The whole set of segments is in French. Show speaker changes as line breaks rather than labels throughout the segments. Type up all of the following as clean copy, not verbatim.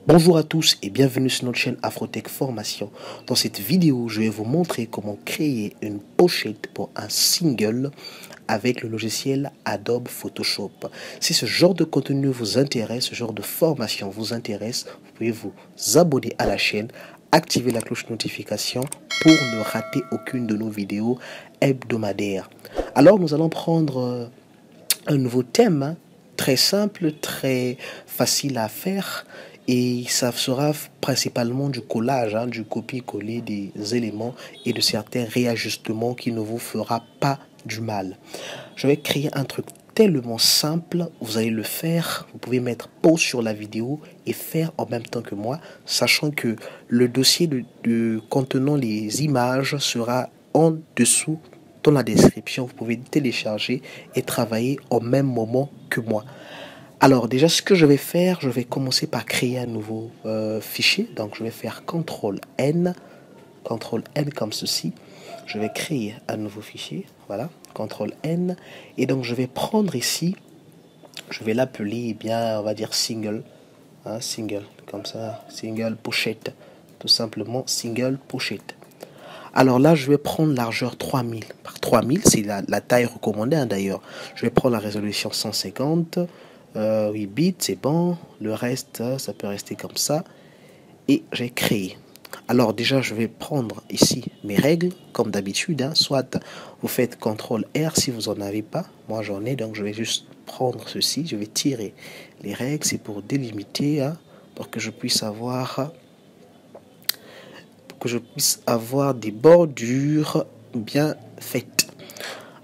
Bonjour à tous et bienvenue sur notre chaîne Afrotech Formation. Dans cette vidéo, je vais vous montrer comment créer une pochette pour un single avec le logiciel Adobe Photoshop. Si ce genre de contenu vous intéresse, ce genre de formation vous intéresse, vous pouvez vous abonner à la chaîne, activer la cloche notification pour ne rater aucune de nos vidéos hebdomadaires. Alors nous allons prendre un nouveau thème, très simple, très facile à faire. Et ça sera principalement du collage, du copier-coller des éléments et de certains réajustements qui ne vous fera pas du mal. Je vais créer un truc tellement simple, vous allez le faire, vous pouvez mettre pause sur la vidéo et faire en même temps que moi, sachant que le dossier contenant les images sera en dessous dans la description. Vous pouvez télécharger et travailler au même moment que moi. Alors déjà, ce que je vais faire, je vais commencer par créer un nouveau fichier. Donc je vais faire CTRL-N comme ceci. Je vais créer un nouveau fichier, voilà, CTRL-N. Et donc je vais prendre ici, je vais l'appeler, eh bien, on va dire single, single, comme ça, single pochette, tout simplement single pochette. Alors là, je vais prendre largeur 3000 par 3000, c'est la taille recommandée d'ailleurs. Je vais prendre la résolution 150. 8 bits, c'est bon. Le reste, ça peut rester comme ça. Et j'ai créé. Alors déjà, je vais prendre ici mes règles, comme d'habitude. Soit vous faites CTRL-R si vous n'en avez pas. Moi, j'en ai, donc je vais juste prendre ceci. Je vais tirer les règles. C'est pour délimiter, pour que je puisse avoir... des bordures bien faites.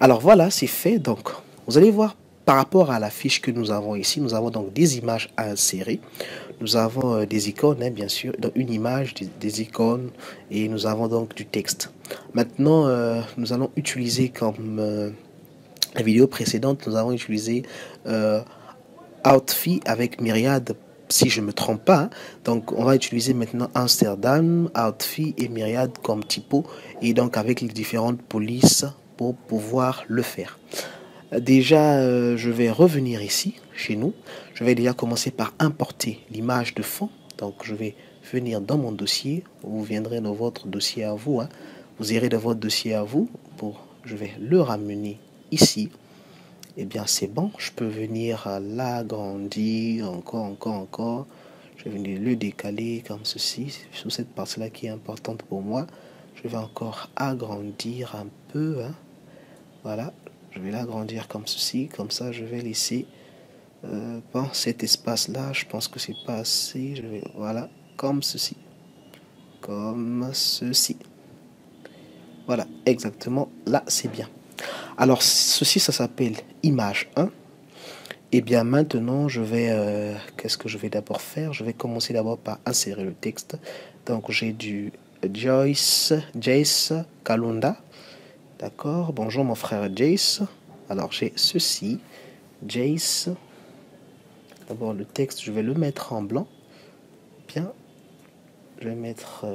Alors voilà, c'est fait. Donc, vous allez voir par rapport à la fiche que nous avons ici, nous avons donc des images à insérer. Nous avons des icônes, bien sûr, donc une image, des icônes, et nous avons donc du texte. Maintenant, nous allons utiliser comme la vidéo précédente, nous avons utilisé Outfit avec Myriad, si je ne me trompe pas. Donc, on va utiliser maintenant Amsterdam, Outfit et Myriad comme typo, et donc avec les différentes polices pour pouvoir le faire. Déjà, je vais revenir ici, chez nous. Je vais déjà commencer par importer l'image de fond. Donc, je vais venir dans mon dossier. Vous viendrez dans votre dossier à vous. Vous irez dans votre dossier à vous. Je vais le ramener ici. Eh bien, c'est bon. Je peux venir l'agrandir encore. Je vais venir le décaler comme ceci. C'est sur cette partie-là qui est importante pour moi. Je vais encore agrandir un peu. Voilà. Je vais l'agrandir comme ceci, comme ça je vais laisser cet espace-là, je pense que c'est pas assez, voilà, comme ceci. Voilà, exactement, là c'est bien. Alors ceci, ça s'appelle image 1. Et bien maintenant, je vais, qu'est-ce que je vais d'abord faire? Je vais commencer d'abord par insérer le texte. Donc j'ai du Jace Kalunda. D'accord, bonjour mon frère Jace. Alors j'ai ceci, Jace. D'abord le texte, je vais le mettre en blanc. Bien, je vais mettre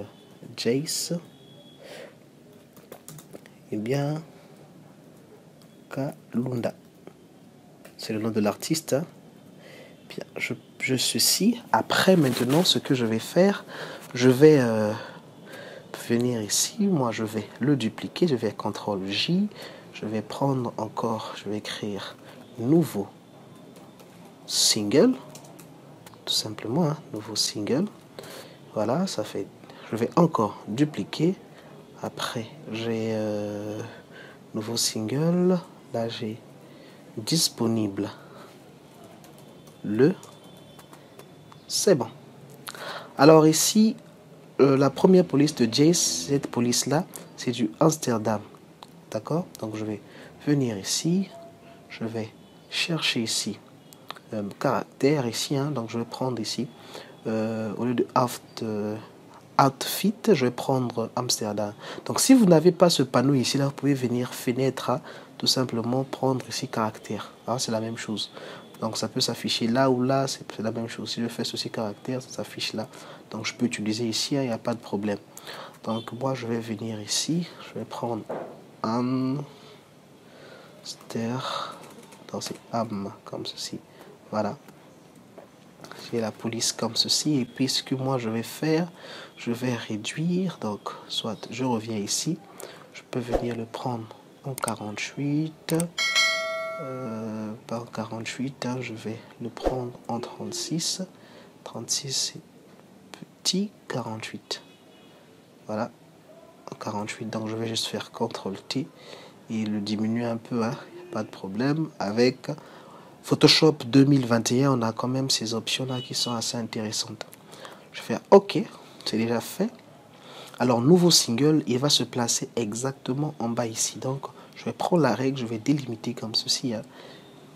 Jace. Et bien, Kalunda. C'est le nom de l'artiste. Bien, ceci. Après, maintenant, ce que je vais faire, je vais venir ici. Moi, je vais le dupliquer. Je vais CTRL-J. Je vais prendre encore, je vais écrire nouveau single, tout simplement, nouveau single. Voilà, ça fait. Je vais encore dupliquer. Après, j'ai nouveau single. Là, j'ai disponible c'est bon. Alors ici, la première police de Jace, cette police là, c'est du Amsterdam. D'accord? Donc je vais venir ici. Je vais chercher ici caractère ici, donc je vais prendre ici au lieu de outfit, je vais prendre Amsterdam. Donc si vous n'avez pas ce panneau ici, là vous pouvez venir fenêtre, tout simplement prendre ici caractère. C'est la même chose. Donc ça peut s'afficher là ou là, c'est la même chose. Si je fais ceci caractère, ça s'affiche là. Donc je peux utiliser ici, il n'y a pas de problème. Donc moi je vais venir ici, je vais prendre Amster, donc c'est Am comme ceci. Voilà. j'ai la police comme ceci. Et puis ce que moi je vais faire, je vais réduire. Donc soit je reviens ici, je peux venir le prendre en 48. Pas en 48, hein, je vais le prendre en 36. 36 c'est petit, 48. Voilà, en 48. Donc je vais juste faire CTRL-T et le diminuer un peu, hein, pas de problème. Avec Photoshop 2021, on a quand même ces options-là qui sont assez intéressantes. Je vais faire OK, c'est déjà fait. Alors, nouveau single, il va se placer exactement en bas ici. Donc, je vais prendre la règle, je vais délimiter comme ceci. Hein.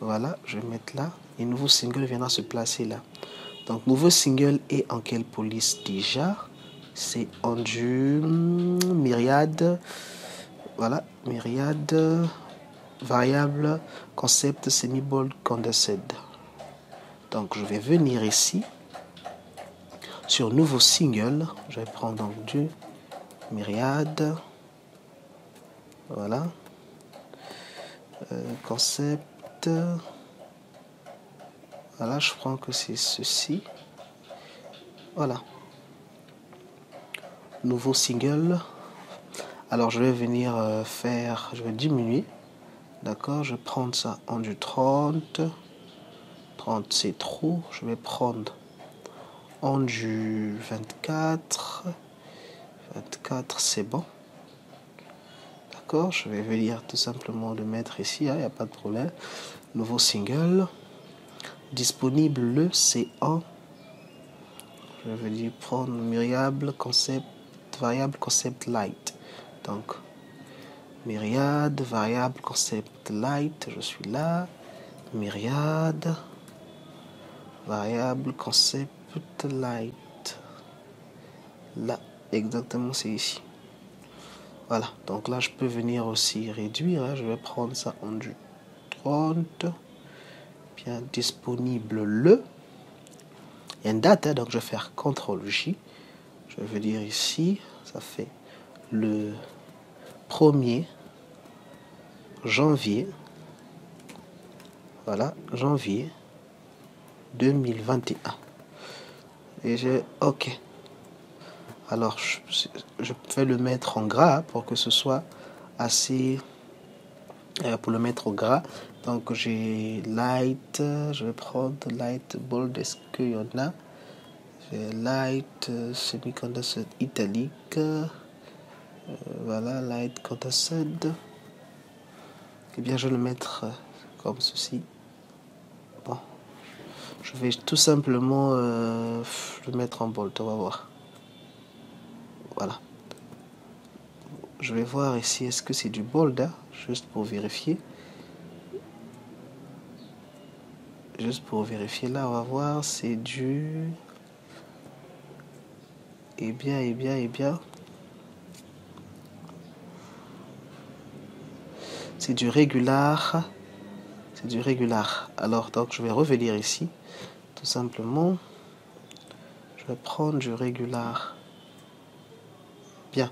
Voilà, je vais mettre là. Et nouveau single viendra se placer là. Donc, nouveau single est en quelle police déjà? C'est en du myriade. Voilà, myriade, variable, concept, semi-bold, condensed. Donc, je vais venir ici. Sur nouveau single, je vais prendre donc du myriade. Voilà. Concept. Voilà, je prends que c'est ceci. Voilà. Nouveau single. Alors, je vais venir faire... Je vais diminuer. D'accord, je vais prendre ça en du 30. 30, c'est trop. Je vais prendre en du 24. 24, c'est bon. D'accord, je vais venir tout simplement le mettre ici, il n'y a pas de problème. Nouveau single. Disponible le C1. Je vais dire prendre variable concept light. Donc, myriade, variable concept light, je suis là. Myriade, variable concept light. Là, exactement, c'est ici. Voilà, donc là, je peux venir aussi réduire. Hein. Je vais prendre ça en du 30. Bien, disponible le. Il y a une date, hein, donc je vais faire CTRL-J. Je veux dire ici, ça fait le 1er janvier. Voilà, janvier 2021. Et j'ai OK. Alors, je vais le mettre en gras pour que ce soit assez... pour le mettre au gras. Donc, j'ai light. Je vais prendre light bold. Est-ce qu'il y en a? J'ai light semi-condensed italique. Voilà, light condensed. Eh bien, je vais le mettre comme ceci. Bon. Je vais tout simplement le mettre en bold. On va voir. Voilà. Je vais voir ici, est-ce que c'est du bold, hein, juste pour vérifier. Juste pour vérifier, là, on va voir, c'est du... Eh bien. C'est du régular. C'est du régular. Alors, donc, je vais revenir ici, tout simplement. Je vais prendre du régular. Bien.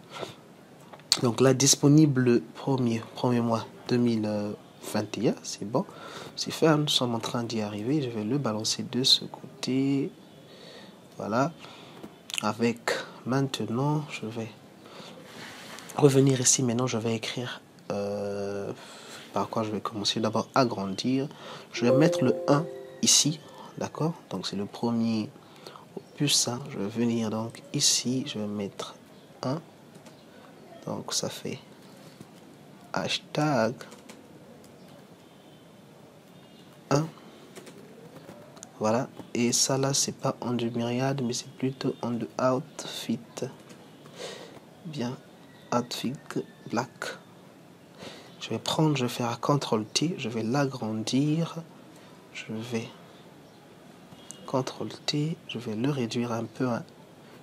Donc là, disponible 1er mois 2021, c'est bon. C'est fait, nous sommes en train d'y arriver. Je vais le balancer de ce côté. Voilà. Avec maintenant, je vais revenir ici. Maintenant, je vais écrire par quoi je vais commencer. D'abord, agrandir. Je vais mettre le 1 ici. D'accord? Donc, c'est le premier opus. Hein. Je vais venir donc ici. Je vais mettre 1. Donc, ça fait hashtag 1. Voilà. Et ça là, c'est pas en du myriade, mais c'est plutôt en du outfit. Bien. Outfit black. Je vais prendre, je vais faire CTRL-T. Je vais l'agrandir. Je vais CTRL-T. Je vais le réduire un peu. Hein.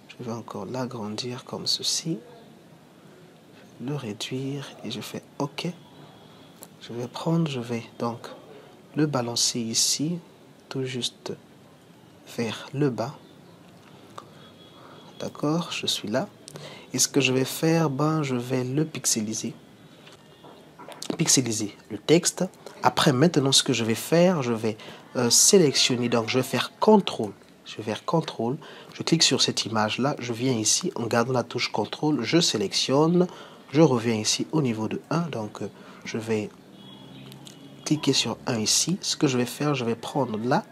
Je vais encore l'agrandir comme ceci. Le réduire et je fais OK. Je vais prendre, je vais donc le balancer ici, tout juste vers le bas. D'accord, je suis là. Et ce que je vais faire, je vais le pixeliser. Pixeliser le texte. Après, maintenant, ce que je vais faire, je vais sélectionner. Donc, je vais faire CTRL je vais faire CTRL, je clique sur cette image-là, je viens ici, en gardant la touche CTRL, je sélectionne, je reviens ici au niveau de 1, donc je vais cliquer sur 1 ici. Ce que je vais faire, je vais prendre là,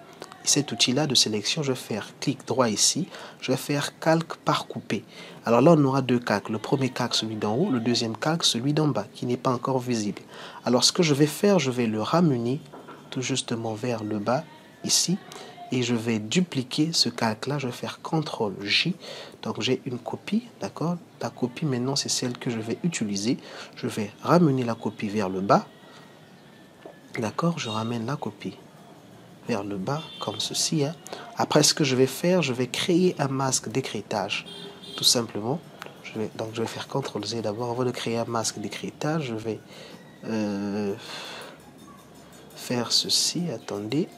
cet outil-là de sélection, je vais faire clic droit ici, je vais faire calque par coupé. Alors là, on aura deux calques. Le premier calque, celui d'en haut, le deuxième calque, celui d'en bas, qui n'est pas encore visible. Alors ce que je vais faire, je vais le ramener tout justement vers le bas, ici, et je vais dupliquer ce calque-là, je vais faire CTRL-J, donc j'ai une copie, d'accord? La copie maintenant, c'est celle que je vais utiliser. Je vais ramener la copie vers le bas, d'accord? Je ramène la copie vers le bas, comme ceci. Après, ce que je vais faire, je vais créer un masque d'écrêtage, tout simplement. Donc, je vais faire CTRL-Z d'abord. Avant de créer un masque d'écrêtage, je vais faire ceci. Attendez.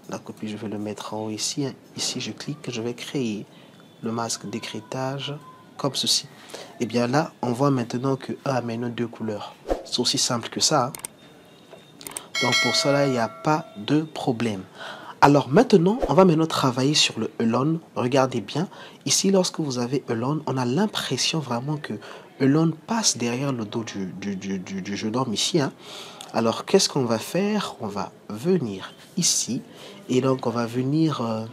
La copie, je vais le mettre en haut ici. Ici, je clique, je vais créer le masque d'écrêtage comme ceci. Et bien là, on voit maintenant que A amène deux couleurs. C'est aussi simple que ça. Donc pour cela, il n'y a pas de problème. Alors maintenant, on va maintenant travailler sur le Alone. Regardez bien. Ici, lorsque vous avez Alone, on a l'impression vraiment que Alone passe derrière le dos du jeune homme ici. Alors, qu'est-ce qu'on va faire? On va venir ici. Et donc, on va venir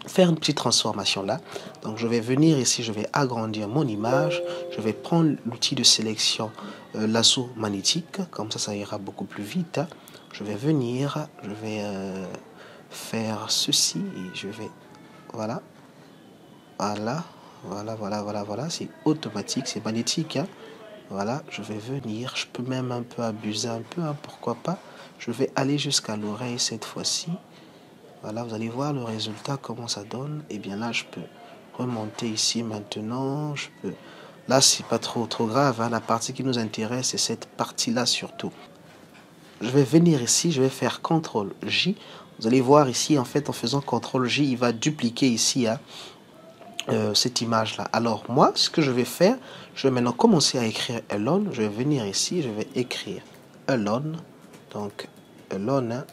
faire une petite transformation là. Donc, je vais venir ici, je vais agrandir mon image. Je vais prendre l'outil de sélection lasso magnétique. Comme ça ira beaucoup plus vite. Je vais venir, je vais faire ceci et je vais, voilà, c'est automatique, c'est magnétique. Voilà, je vais venir, je peux même un peu abuser un peu, pourquoi pas. Je vais aller jusqu'à l'oreille cette fois-ci. Voilà, vous allez voir le résultat, comment ça donne. Et bien là, je peux remonter ici maintenant. Je peux... Là, c'est pas trop grave. La partie qui nous intéresse, c'est cette partie-là surtout. Je vais venir ici, je vais faire CTRL-J. Vous allez voir ici, en fait, en faisant CTRL-J, il va dupliquer ici cette image-là. Alors, moi, ce que je vais faire, je vais maintenant commencer à écrire Alone. Je vais venir ici, je vais écrire Alone. Donc, Alone,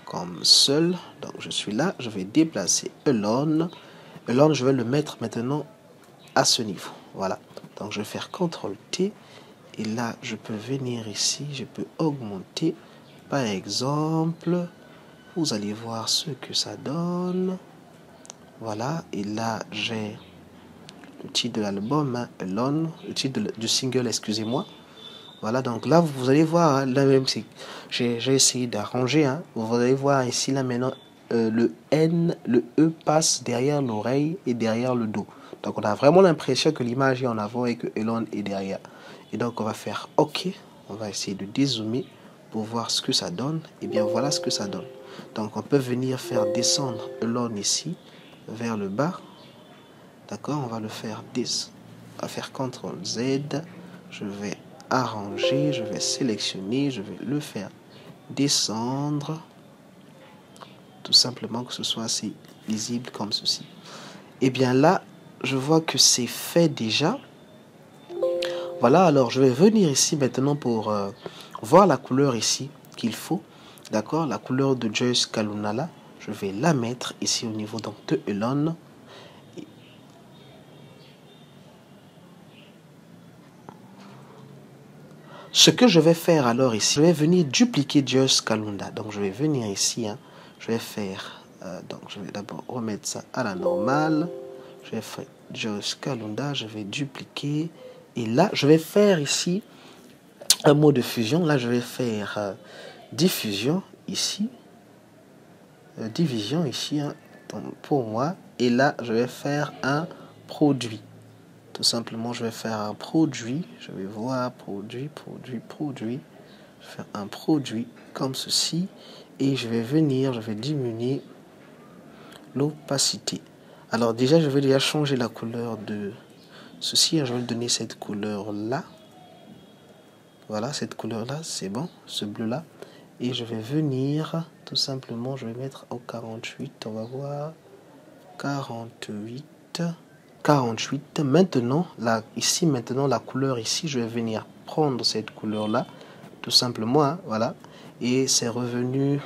comme seul. Donc, je suis là, je vais déplacer Alone. Alone, je vais le mettre maintenant à ce niveau. Voilà. Donc, je vais faire CTRL-T. Et là, je peux venir ici, je peux augmenter. Par exemple, vous allez voir ce que ça donne. Voilà, et là, j'ai le titre de l'album, Alone, le titre du single, excusez-moi. Voilà, donc là, vous allez voir, là même, j'ai essayé d'arranger. Vous allez voir ici, là maintenant, le N, le E passe derrière l'oreille et derrière le dos. Donc, on a vraiment l'impression que l'image est en avant et que Alone est derrière. Et donc, on va faire OK. On va essayer de dézoomer pour voir ce que ça donne. Et bien, voilà ce que ça donne. Donc, on peut venir faire descendre Alone ici, vers le bas. D'accord, on va le faire on va faire CTRL-Z. Je vais arranger, je vais sélectionner, je vais le faire descendre. Tout simplement que ce soit assez visible comme ceci. Et bien là, je vois que c'est fait déjà. Voilà, alors je vais venir ici maintenant pour voir la couleur ici qu'il faut. D'accord, la couleur de Joyce Kalunala. Je vais la mettre ici au niveau donc, de Alone. Ce que je vais faire alors ici, je vais venir dupliquer Joyce Kalunda. Donc je vais venir ici, je vais faire, donc je vais d'abord remettre ça à la normale. Je vais faire Joyce Kalunda, je vais dupliquer. Et là, je vais faire ici un mot de fusion. Là, je vais faire diffusion ici. Division ici pour moi. Et là, je vais faire un produit. Tout simplement, je vais faire un produit. Je vais voir produit. Je vais faire un produit comme ceci. Et je vais venir, je vais diminuer l'opacité. Alors déjà, je vais déjà changer la couleur de ceci. Je vais lui donner cette couleur-là. Voilà, cette couleur-là, c'est bon. Ce bleu-là. Et je vais venir, tout simplement, je vais mettre au 48. On va voir. 48. Maintenant, là, ici, maintenant, la couleur ici, je vais venir prendre cette couleur-là. Tout simplement, voilà. Et c'est revenu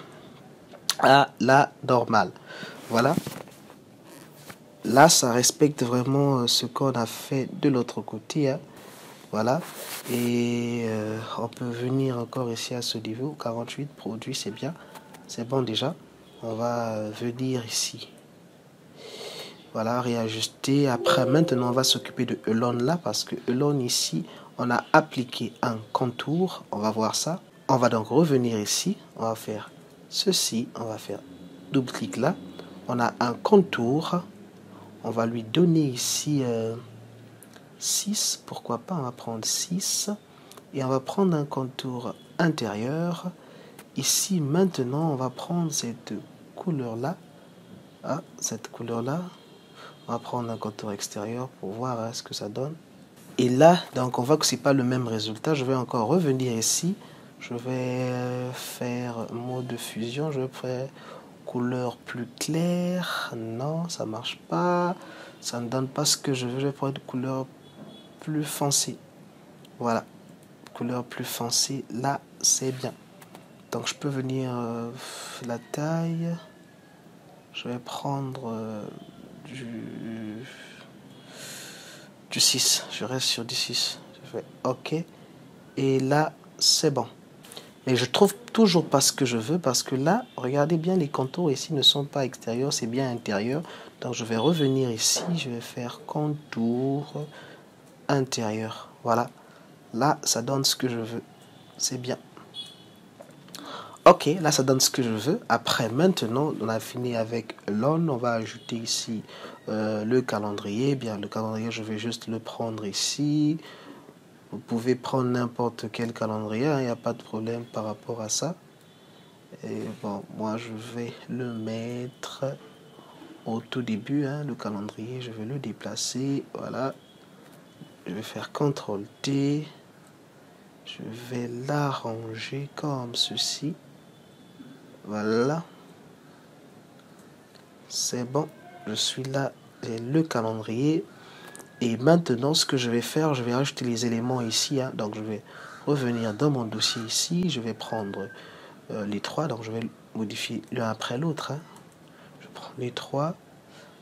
à la normale. Voilà. Là, ça respecte vraiment ce qu'on a fait de l'autre côté. Hein. Voilà. Et on peut venir encore ici à ce niveau. 48 produits, c'est bien. C'est bon déjà. On va venir ici. Voilà, réajuster. Après, maintenant, on va s'occuper de Elon là. Parce que Elon ici, on a appliqué un contour. On va voir ça. On va donc revenir ici. On va faire ceci. On va faire double clic là. On a un contour. On va lui donner ici 6. Pourquoi pas, on va prendre 6. Et on va prendre un contour intérieur. Ici, maintenant, on va prendre cette couleur-là. Ah, cette couleur-là. On va prendre un contour extérieur pour voir ce que ça donne. Et là, donc on voit que ce n'est pas le même résultat. Je vais encore revenir ici. Je vais faire mode de fusion. Je vais faire couleur plus claire. Non, ça marche pas. Ça ne donne pas ce que je veux. Je vais prendre une couleur plus foncée. Voilà. Couleur plus foncée. Là, c'est bien. Donc, je peux venir la taille. Je vais prendre du 6. Je reste sur du 6. Je fais OK. Et là, c'est bon. Mais je trouve toujours pas ce que je veux parce que là, regardez bien, les contours ici ne sont pas extérieurs, c'est bien intérieur. Donc je vais revenir ici, je vais faire contour intérieur. Voilà. Là, ça donne ce que je veux. C'est bien. Ok, là ça donne ce que je veux. Après, maintenant, on a fini avec l'on. On va ajouter ici le calendrier. Bien, le calendrier, je vais juste le prendre ici. Vous pouvez prendre n'importe quel calendrier, il n'y a pas de problème par rapport à ça. Et bon, moi je vais le mettre au tout début, le calendrier, je vais le déplacer, voilà. Je vais faire CTRL-T, je vais l'arranger comme ceci, voilà. C'est bon, je suis là, j'ai le calendrier. Et maintenant, ce que je vais faire, je vais rajouter les éléments ici. Donc, je vais revenir dans mon dossier ici. Je vais prendre les trois. Donc, je vais modifier l'un après l'autre. Je prends les trois.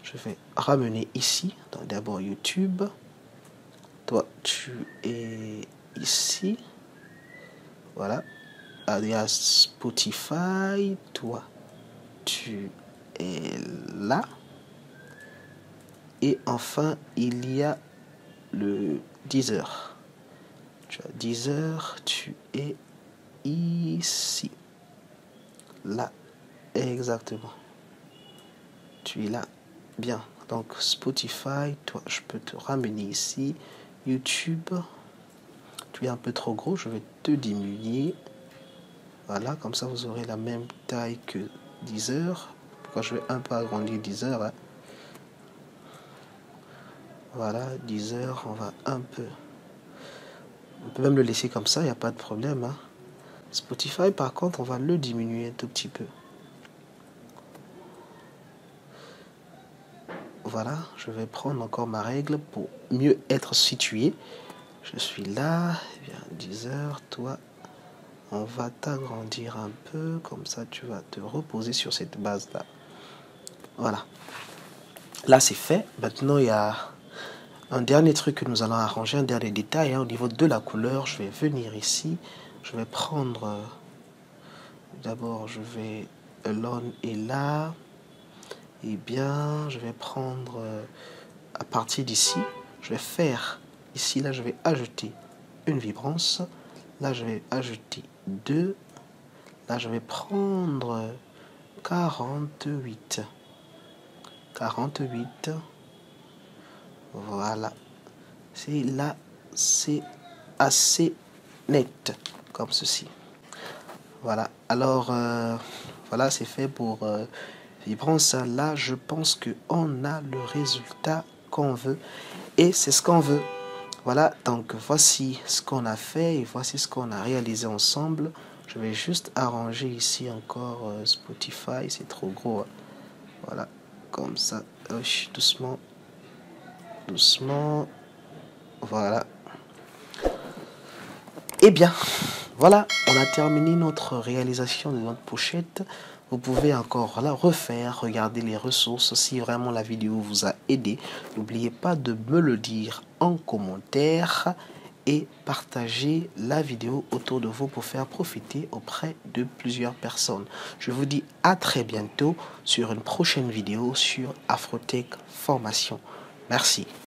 Je vais ramener ici. Donc, d'abord YouTube. Toi, tu es ici. Voilà. Alias Spotify. Toi, tu es là. Et enfin, il y a le Deezer. Tu as Deezer, tu es ici. Là, exactement. Tu es là. Bien. Donc, Spotify, toi, je peux te ramener ici. YouTube, tu es un peu trop gros, je vais te diminuer. Voilà, comme ça, vous aurez la même taille que Deezer. Pourquoi je vais un peu agrandir Deezer, Voilà, Deezer, on va un peu... On peut même le laisser comme ça, il n'y a pas de problème. Spotify, par contre, on va le diminuer un tout petit peu. Voilà, je vais prendre encore ma règle pour mieux être situé. Je suis là, bien, Deezer, toi, on va t'agrandir un peu, comme ça tu vas te reposer sur cette base-là. Voilà. Là, c'est fait. Maintenant, il y a un dernier truc que nous allons arranger, un dernier détail. Au niveau de la couleur, je vais venir ici. Je vais prendre... D'abord, je vais... L'on est là. Eh bien, je vais prendre... à partir d'ici, je vais faire... Ici, là, je vais ajouter une vibrance. Là, je vais ajouter 2. Là, je vais prendre 48. 48. Voilà. Là, c'est assez net, comme ceci. Voilà. Alors, voilà, c'est fait pour vibrance. Là, je pense qu'on a le résultat qu'on veut. Et c'est ce qu'on veut. Voilà, donc voici ce qu'on a fait et voici ce qu'on a réalisé ensemble. Je vais juste arranger ici encore Spotify, c'est trop gros. Voilà, comme ça, doucement, doucement, voilà. Eh bien, voilà, on a terminé notre réalisation de notre pochette. Vous pouvez encore la refaire, regarder les ressources. Si vraiment la vidéo vous a aidé, n'oubliez pas de me le dire en commentaire et partager la vidéo autour de vous pour faire profiter auprès de plusieurs personnes. Je vous dis à très bientôt sur une prochaine vidéo sur Afrotech Formation. Merci.